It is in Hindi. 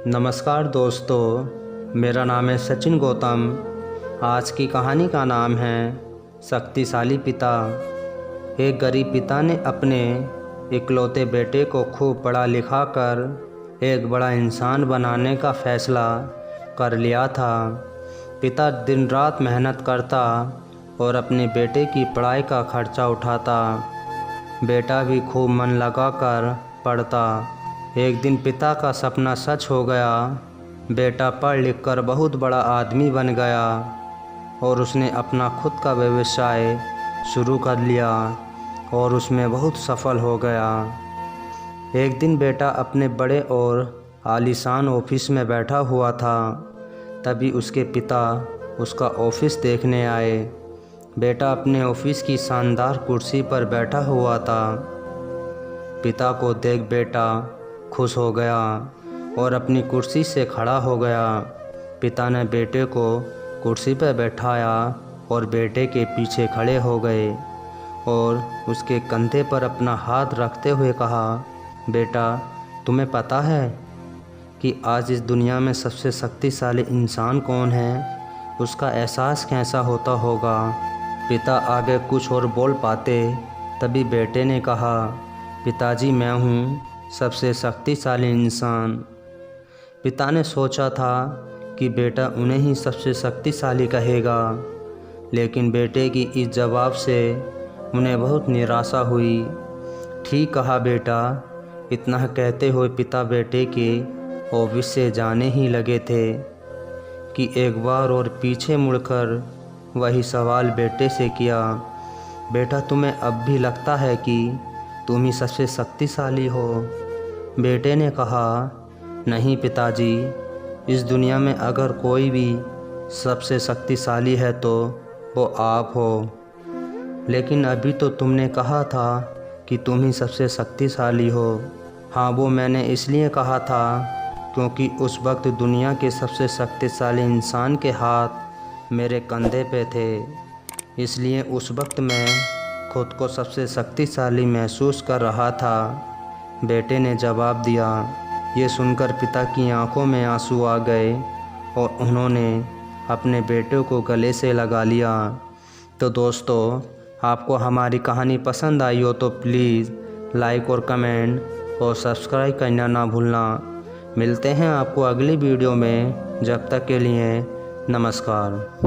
नमस्कार दोस्तों, मेरा नाम है सचिन गौतम। आज की कहानी का नाम है शक्तिशाली पिता। एक गरीब पिता ने अपने इकलौते बेटे को खूब पढ़ा लिखा कर एक बड़ा इंसान बनाने का फैसला कर लिया था। पिता दिन रात मेहनत करता और अपने बेटे की पढ़ाई का खर्चा उठाता। बेटा भी खूब मन लगाकर पढ़ता। एक दिन पिता का सपना सच हो गया। बेटा पढ़ लिख कर बहुत बड़ा आदमी बन गया और उसने अपना खुद का व्यवसाय शुरू कर लिया और उसमें बहुत सफल हो गया। एक दिन बेटा अपने बड़े और आलीशान ऑफिस में बैठा हुआ था। तभी उसके पिता उसका ऑफिस देखने आए। बेटा अपने ऑफिस की शानदार कुर्सी पर बैठा हुआ था। पिता को देख बेटा खुश हो गया और अपनी कुर्सी से खड़ा हो गया। पिता ने बेटे को कुर्सी पर बैठाया और बेटे के पीछे खड़े हो गए और उसके कंधे पर अपना हाथ रखते हुए कहा, बेटा, तुम्हें पता है कि आज इस दुनिया में सबसे शक्तिशाली इंसान कौन है? उसका एहसास कैसा होता होगा? पिता आगे कुछ और बोल पाते, तभी बेटे ने कहा, पिताजी, मैं हूँ सबसे शक्तिशाली इंसान। पिता ने सोचा था कि बेटा उन्हें ही सबसे शक्तिशाली कहेगा, लेकिन बेटे की इस जवाब से उन्हें बहुत निराशा हुई। ठीक कहा बेटा, इतना कहते हुए पिता बेटे के ऑफिस से जाने ही लगे थे कि एक बार और पीछे मुड़कर वही सवाल बेटे से किया, बेटा, तुम्हें अब भी लगता है कि तुम ही सबसे शक्तिशाली हो? बेटे ने कहा, नहीं पिताजी, इस दुनिया में अगर कोई भी सबसे शक्तिशाली है तो वो आप हो। लेकिन अभी तो तुमने कहा था कि तुम ही सबसे शक्तिशाली हो। हाँ, वो मैंने इसलिए कहा था क्योंकि उस वक्त दुनिया के सबसे शक्तिशाली इंसान के हाथ मेरे कंधे पे थे, इसलिए उस वक्त मैं खुद को सबसे शक्तिशाली महसूस कर रहा था, बेटे ने जवाब दिया। ये सुनकर पिता की आंखों में आंसू आ गए और उन्होंने अपने बेटे को गले से लगा लिया। तो दोस्तों, आपको हमारी कहानी पसंद आई हो तो प्लीज़ लाइक और कमेंट और सब्सक्राइब करना ना भूलना। मिलते हैं आपको अगली वीडियो में। जब तक के लिए नमस्कार।